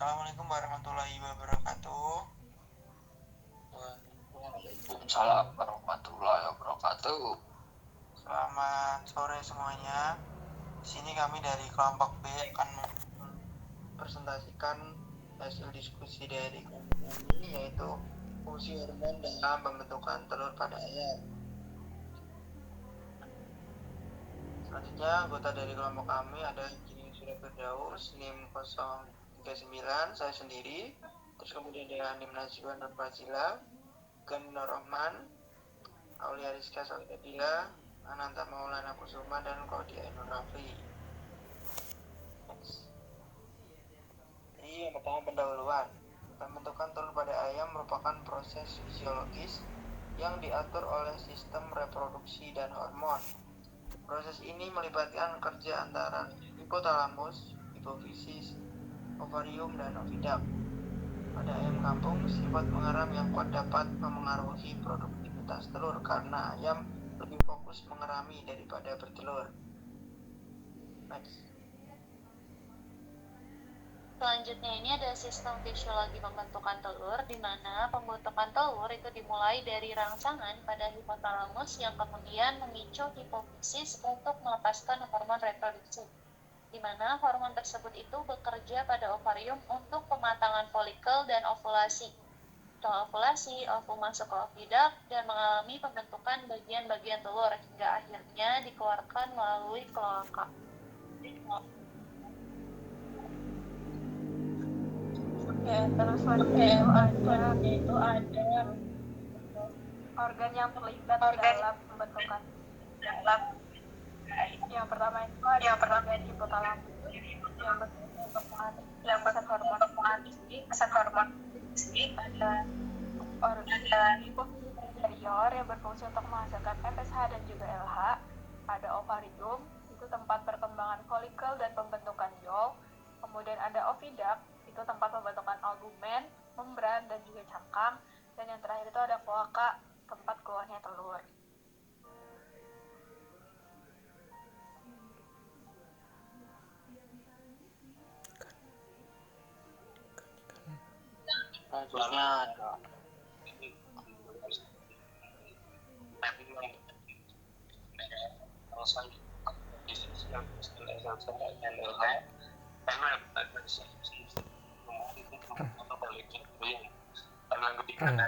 Assalamualaikum warahmatullahi wabarakatuh. Waalaikumsalam warahmatullahi wabarakatuh. Selamat sore semuanya. Di sini kami dari kelompok B akan mempresentasikan hasil diskusi dari kelompok kami, yaitu fungsi hormon dalam pembentukan telur pada ayam. Selanjutnya, anggota dari kelompok kami ada Giring Surya Firdaus, NIM 039, saya sendiri. Terus kemudian ada NIM Najwa Nur Fazila, Ganur Rahman, Aulia Rizka Salidadila, Ananta Maulana Kusuma, dan Kodia Ainur Rafli. Jadi yang pertama pendahuluan. Pembentukan telur pada ayam merupakan proses fisiologis yang diatur oleh sistem reproduksi dan hormon. Proses ini melibatkan kerja antara hipotalamus, hipofisis, ovarium, dan oviduct. Pada ayam kampung, sifat mengeram yang kuat dapat memengaruhi produktivitas telur karena ayam lebih fokus mengerami daripada bertelur. Next. Selanjutnya ini ada sistem fisiologi pembentukan telur, di mana pembentukan telur itu dimulai dari rangsangan pada hipotalamus yang kemudian memicu hipofisis untuk melepaskan hormon reproduksi, di mana hormon tersebut itu bekerja pada ovarium untuk pematangan folikel dan ovulasi. Setelah ovulasi, ovum masuk ke oviduct dan mengalami pembentukan bagian-bagian telur hingga akhirnya dikeluarkan melalui kloaka. Terus selanjutnya itu ada organ yang terlibat dalam pembentukan. Yang pertama itu ada organ hipotalamus yang berfungsi untuk hormon ada organ superior yang berfungsi untuk menghasilkan FSH dan juga LH. Ada ovarium, itu tempat perkembangan folikel dan pembentukan yolk. Kemudian ada oviduct, itu tempat pembentukan albumen, membran, dan juga cangkang. Dan yang terakhir itu ada kloaka, tempat keluarnya telur. Selanjutnya ada Karena ketika ada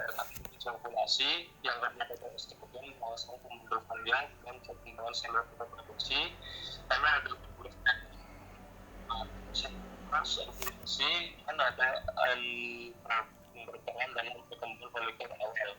ejakulasi yang karena ada estrogen melakukan pembentukan yang dan perkembangan sel reproduksi karena ada pembentukan kan ada pembentukan dan perkembangan folikel awal.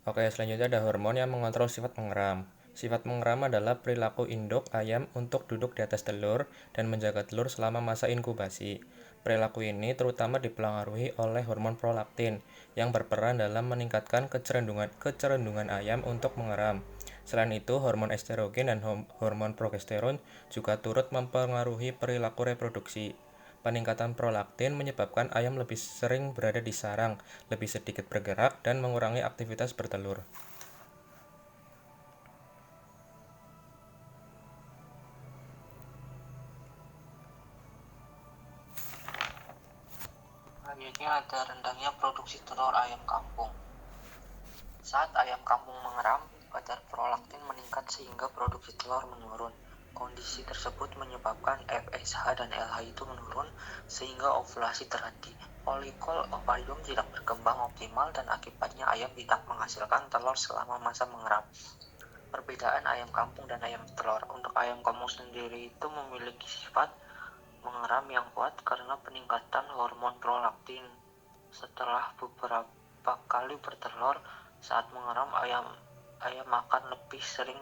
Oke, selanjutnya ada hormon yang mengontrol sifat mengeram. Sifat mengeram adalah perilaku induk ayam untuk duduk di atas telur dan menjaga telur selama masa inkubasi. Perilaku ini terutama dipengaruhi oleh hormon prolaktin yang berperan dalam meningkatkan kecerundungan ayam untuk mengeram. Selain itu, hormon estrogen dan hormon progesteron juga turut mempengaruhi perilaku reproduksi. Peningkatan prolaktin menyebabkan ayam lebih sering berada di sarang, lebih sedikit bergerak, dan mengurangi aktivitas bertelur. Selanjutnya ada rendahnya produksi telur ayam kampung. Saat ayam kampung mengeram, kadar prolaktin meningkat sehingga produksi telur menurun. Kondisi tersebut menyebabkan FSH dan LH itu menurun sehingga ovulasi terhenti. Folikel ovarium tidak berkembang optimal dan akibatnya ayam tidak menghasilkan telur selama masa mengeram. Perbedaan ayam kampung dan ayam telur. Untuk ayam kampung sendiri itu memiliki sifat mengeram yang kuat karena peningkatan hormon prolaktin. Setelah beberapa kali bertelur, saat mengeram ayam akan lebih sering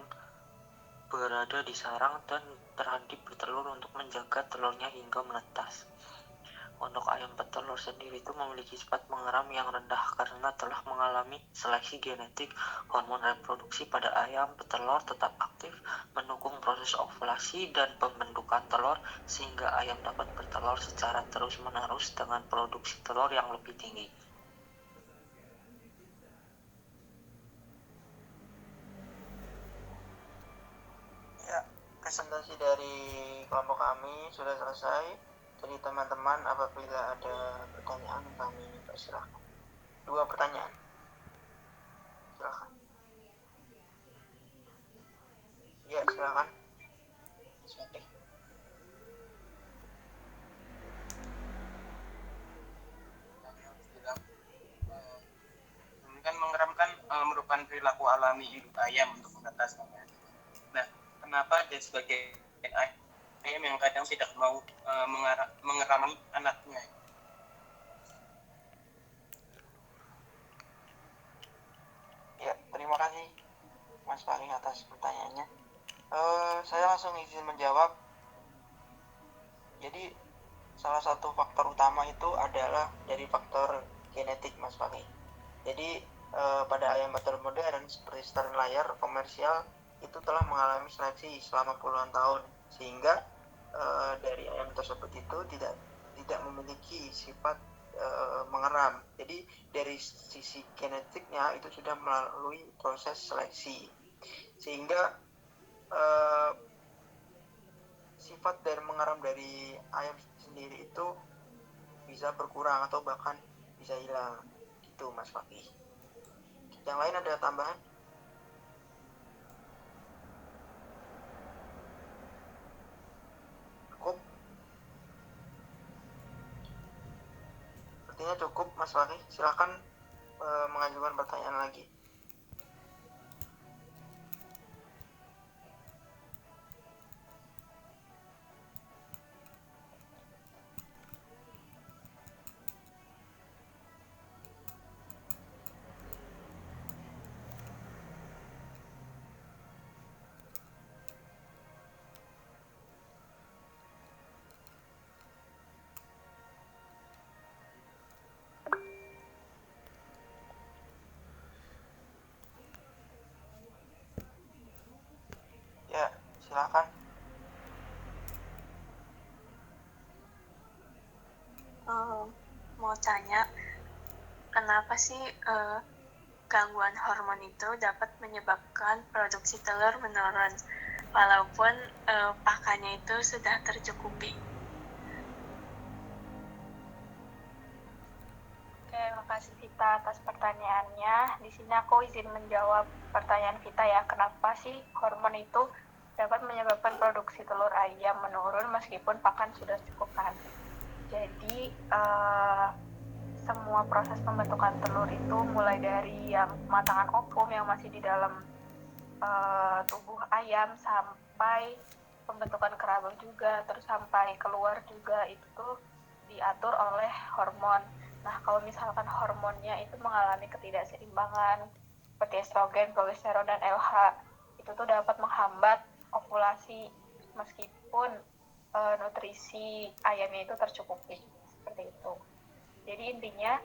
berada di sarang dan terhenti bertelur untuk menjaga telurnya hingga menetas. Untuk ayam petelur sendiri itu memiliki sifat mengeram yang rendah karena telah mengalami seleksi genetik. Hormon reproduksi pada ayam petelur tetap aktif mendukung proses ovulasi dan pembentukan telur sehingga ayam dapat bertelur secara terus-menerus dengan produksi telur yang lebih tinggi. presentasi dari kelompok kami sudah selesai. Jadi teman-teman apabila ada pertanyaan kami persilahkan. 2 pertanyaan. Silakan. Ya, silakan. Oke. Kan mengeram kan merupakan perilaku alami hidup ayam untuk mengatasnya. Nah, kenapa ada sebagian ayam yang kadang tidak mau mengerami anaknya? Ya, terima kasih Mas Fahri atas pertanyaannya. Saya langsung izin menjawab. Jadi salah satu faktor utama itu adalah dari faktor genetik, Mas Fahri. Jadi pada ayam betul modern seperti Stern Layer komersial itu telah mengalami seleksi selama puluhan tahun, sehingga dari ayam tersebut itu tidak memiliki sifat mengeram. Jadi dari sisi genetiknya itu sudah melalui proses seleksi, sehingga sifat dari mengeram dari ayam sendiri itu bisa berkurang atau bahkan bisa hilang. Gitu Mas Fakih. Yang lain ada tambahan? Cukup? Sepertinya cukup Mas Fakih. Silakan mengajukan pertanyaan lagi. Ya, silakan. Mau tanya, kenapa sih gangguan hormon itu dapat menyebabkan produksi telur menurun walaupun pakannya itu sudah tercukupi? Oke, makasih Vita atas pertanyaannya. Di sini aku izin menjawab pertanyaan Vita ya. Kenapa sih hormon itu dapat menyebabkan produksi telur ayam menurun meskipun pakan sudah cukup kan? Jadi semua proses pembentukan telur itu mulai dari yang pematangan ovum yang masih di dalam tubuh ayam sampai pembentukan kerabang juga, terus sampai keluar juga itu tuh diatur oleh hormon. Nah, kalau misalkan hormonnya itu mengalami ketidakseimbangan seperti estrogen, progesteron, dan LH, itu tuh dapat menghambat ovulasi meskipun nutrisi ayamnya itu tercukupi, seperti itu. Jadi intinya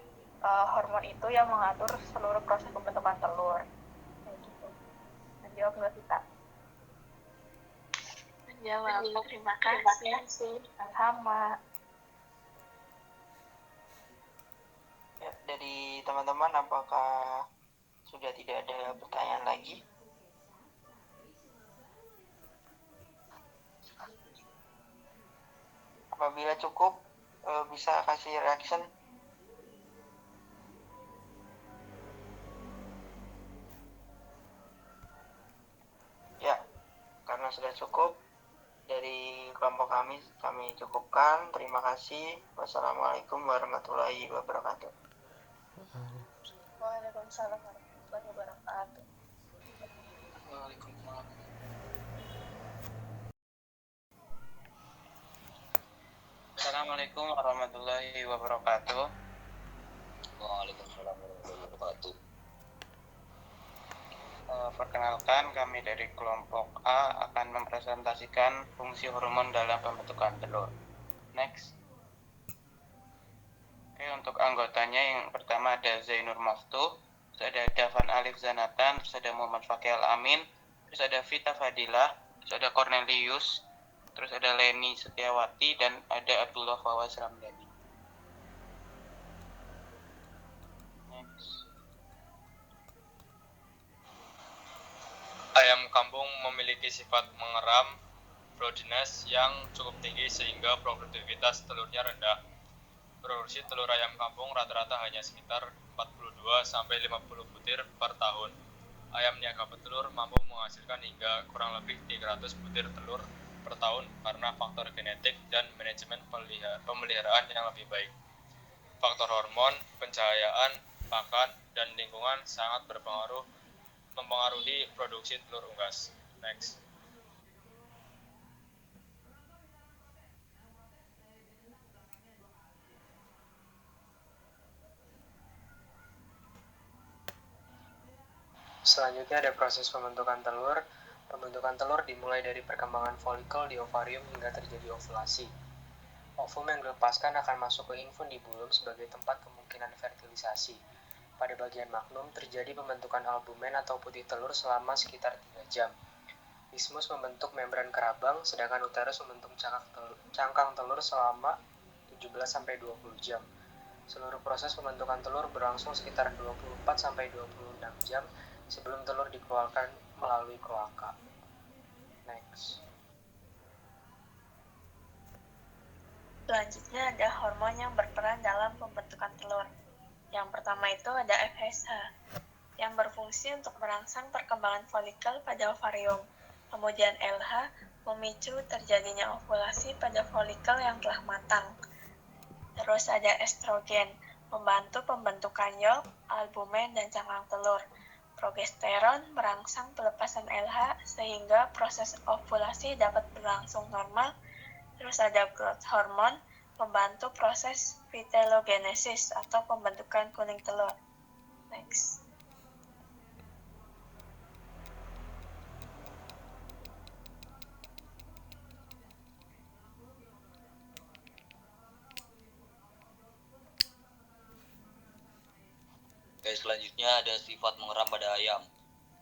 hormon itu yang mengatur seluruh proses pembentukan telur. Kayak gitu. Menjawab nggak kita? Menjawab. Terima kasih. Sama. Ya, dari teman-teman apakah sudah tidak ada pertanyaan lagi? Apabila cukup, bisa kasih reaction. Ya, karena sudah cukup dari kelompok kami cukupkan. Terima kasih. Wassalamualaikum warahmatullahi wabarakatuh. Waalaikumsalam warahmatullahi wabarakatuh. Waalaikumsalam. Assalamualaikum warahmatullahi wabarakatuh. Waalaikumsalam warahmatullahi wabarakatuh. Perkenalkan, kami dari kelompok A akan mempresentasikan fungsi hormon dalam pembentukan telur. Next. Oke, untuk anggotanya yang pertama ada Zainur Maftuh, terus ada Davan Alif Zanatan, terus ada Muhammad Fakih Al-Amin, terus ada Vita Fadilah, terus ada Cornelius, terus ada Leni Setiawati, dan ada Abdullah Fawaz Ramdhani. Next. Ayam kampung memiliki sifat mengeram progeness yang cukup tinggi sehingga produktivitas telurnya rendah. Produksi telur ayam kampung rata-rata hanya sekitar 42-50 butir per tahun. Ayam niaga petelur mampu menghasilkan hingga kurang lebih 300 butir telur per tahun karena faktor genetik dan manajemen pemeliharaan yang lebih baik. Faktor hormon, pencahayaan, pakan, dan lingkungan sangat mempengaruhi produksi telur unggas. Next. Selanjutnya ada proses pembentukan telur. Pembentukan telur dimulai dari perkembangan folikel di ovarium hingga terjadi ovulasi. Ovum yang dilepaskan akan masuk ke infun di bulum sebagai tempat kemungkinan fertilisasi. Pada bagian magnum terjadi pembentukan albumen atau putih telur selama sekitar 3 jam. Isthmus membentuk membran kerabang, sedangkan uterus membentuk cangkang telur selama 17-20 jam. Seluruh proses pembentukan telur berlangsung sekitar 24-26 jam sebelum telur dikeluarkan melalui kloaka. Next. Selanjutnya ada hormon yang berperan dalam pembentukan telur. Yang pertama itu ada FSH, yang berfungsi untuk merangsang perkembangan folikel pada ovarium. Kemudian LH memicu terjadinya ovulasi pada folikel yang telah matang. Terus ada estrogen, membantu pembentukan yolk, albumen, dan cangkang telur. Progesteron merangsang pelepasan LH sehingga proses ovulasi dapat berlangsung normal. Terus ada growth hormone, membantu proses vitellogenesis atau pembentukan kuning telur. Next. Selanjutnya ada sifat mengeram pada ayam.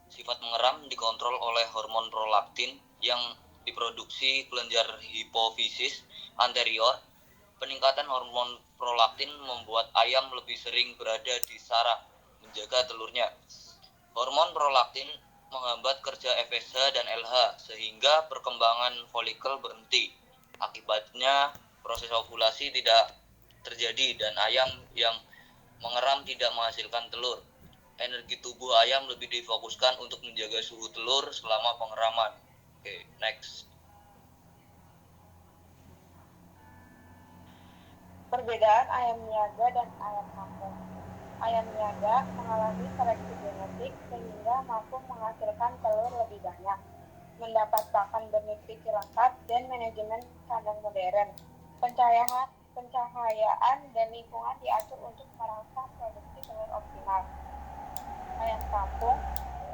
Sifat mengeram dikontrol oleh hormon prolaktin yang diproduksi kelenjar hipofisis anterior. Peningkatan hormon prolaktin membuat ayam lebih sering berada di sarang, menjaga telurnya. Hormon prolaktin menghambat kerja FSH dan LH sehingga perkembangan folikel berhenti. Akibatnya proses ovulasi tidak terjadi dan ayam yang mengeram tidak menghasilkan telur. Energi tubuh ayam lebih difokuskan untuk menjaga suhu telur selama pengeraman. Oke, next. Perbedaan ayam niaga dan ayam kampung. Ayam niaga mengalami seleksi genetik sehingga mampu menghasilkan telur lebih banyak, mendapat pakan bernutrisi lengkap dan manajemen kandang modern. Pencahayaan dan lingkungan diatur untuk merangsang produksi telur optimal. Ayam kampung,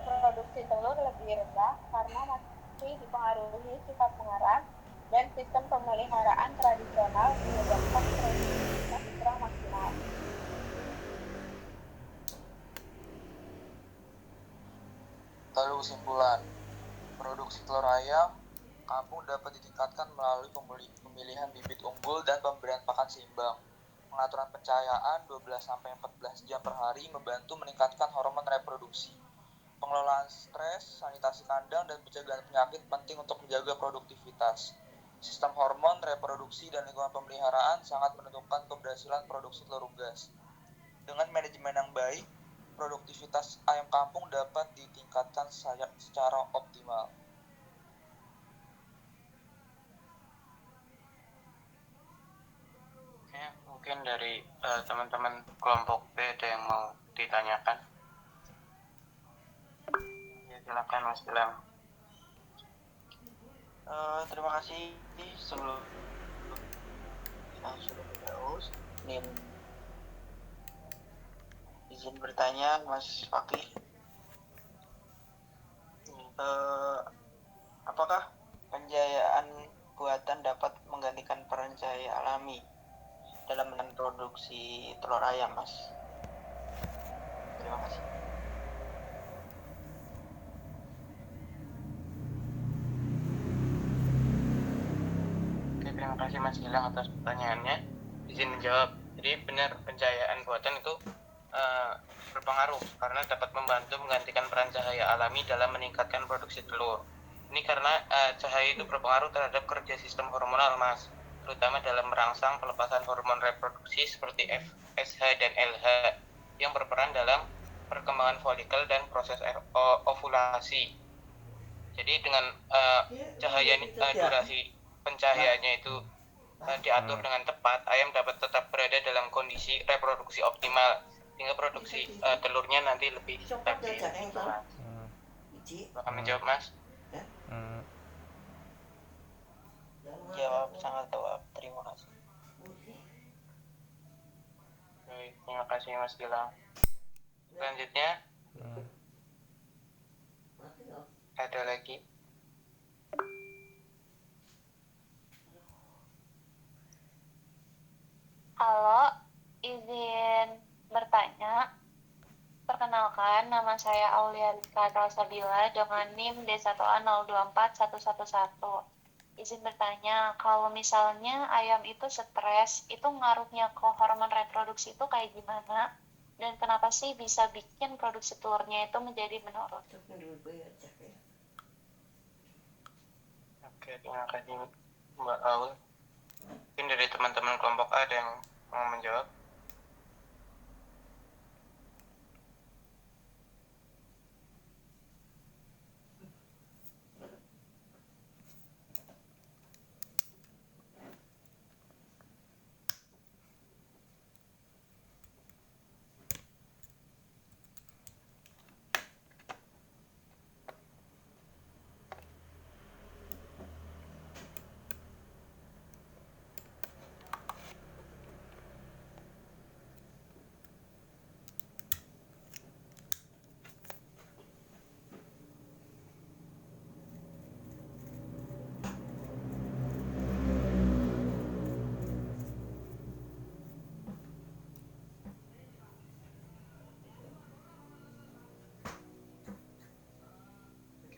produksi telur lebih rendah karena masih dipengaruhi sifat mengeram dan sistem pemeliharaan tradisional menyebabkan produktivitas kurang maksimal. Lalu kesimpulan, produksi telur ayam kampung dapat ditingkatkan melalui pemilihan bibit unggul dan pemberian pakan seimbang. Pengaturan pencahayaan 12-14 jam per hari membantu meningkatkan hormon reproduksi. Pengelolaan stres, sanitasi kandang, dan pencegahan penyakit penting untuk menjaga produktivitas. Sistem hormon, reproduksi, dan lingkungan pemeliharaan sangat menentukan keberhasilan produksi telur unggas. Dengan manajemen yang baik, produktivitas ayam kampung dapat ditingkatkan secara optimal. Oke, mungkin dari teman-teman kelompok B ada yang mau ditanyakan. Ya, silakan Mas Bilang. Terima kasih sebelum sudah jauh. Izin bertanya, Mas Fakih. Apakah pencahayaan buatan dapat menggantikan peran cahaya alami dalam produksi telur ayam, Mas? Terima kasih. Oke, terima kasih Mas Gilang atas pertanyaannya. Izin menjawab. Jadi benar pencahayaan buatan itu berpengaruh karena dapat membantu menggantikan peran cahaya alami dalam meningkatkan produksi telur. Ini karena cahaya itu berpengaruh terhadap kerja sistem hormonal, Mas, terutama dalam merangsang pelepasan hormon reproduksi seperti FSH dan LH yang berperan dalam perkembangan folikel dan proses ovulasi. Jadi dengan cahaya durasi pencahayaannya itu diatur dengan tepat, ayam dapat tetap berada dalam kondisi reproduksi optimal sehingga produksi telurnya nanti lebih stabil. Bakal menjawab, Mas? Jawab, sangat jawab. Terima kasih. Baik, terima kasih Mas Gilang. Selanjutnya ada lagi. Halo, izin bertanya. Perkenalkan, nama saya Aulia Rizka Salsabila dengan NIM D1A024111. Izin bertanya, kalau misalnya ayam itu stres, itu ngaruhnya ke hormon reproduksi itu kayak gimana? Dan kenapa sih bisa bikin produksi telurnya itu menjadi menurun? Oke, terima kasih Mbak Aul. Mungkin dari teman-teman kelompok A ada yang mau menjawab.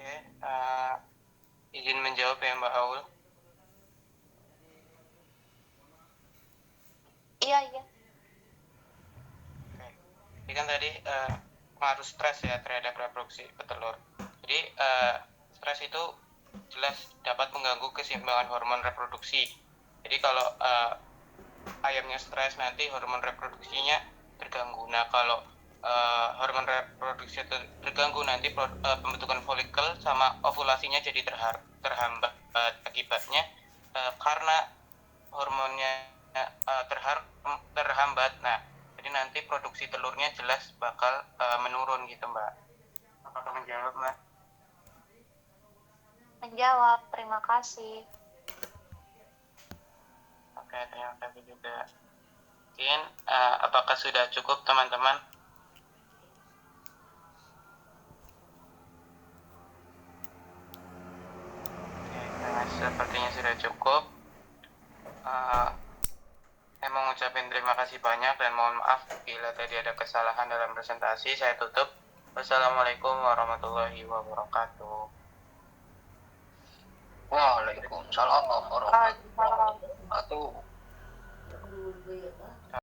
Oke, izin menjawab ya Mbak Aul. Iya. Oke. Jadi kan tadi pengaruh stres ya terhadap reproduksi petelur. Jadi stres itu jelas dapat mengganggu keseimbangan hormon reproduksi. Jadi kalau ayamnya stres nanti hormon reproduksinya terganggu. Nah kalau hormon reproduksi terganggu nanti pembentukan folikel sama ovulasinya jadi terhambat. Akibatnya karena hormonnya terhambat, nah jadi nanti produksi telurnya jelas bakal menurun gitu Mbak. Apakah menjawab Mbak? Menjawab, terima kasih. Oke, terima kasih juga. Mungkin apakah sudah cukup teman-teman? Oke, sepertinya sudah cukup. Saya mau ngucapin terima kasih banyak dan mohon maaf bila tadi ada kesalahan dalam presentasi. Saya tutup. Wassalamualaikum warahmatullahi wabarakatuh. Waalaikumsalam warahmatullahi wabarakatuh.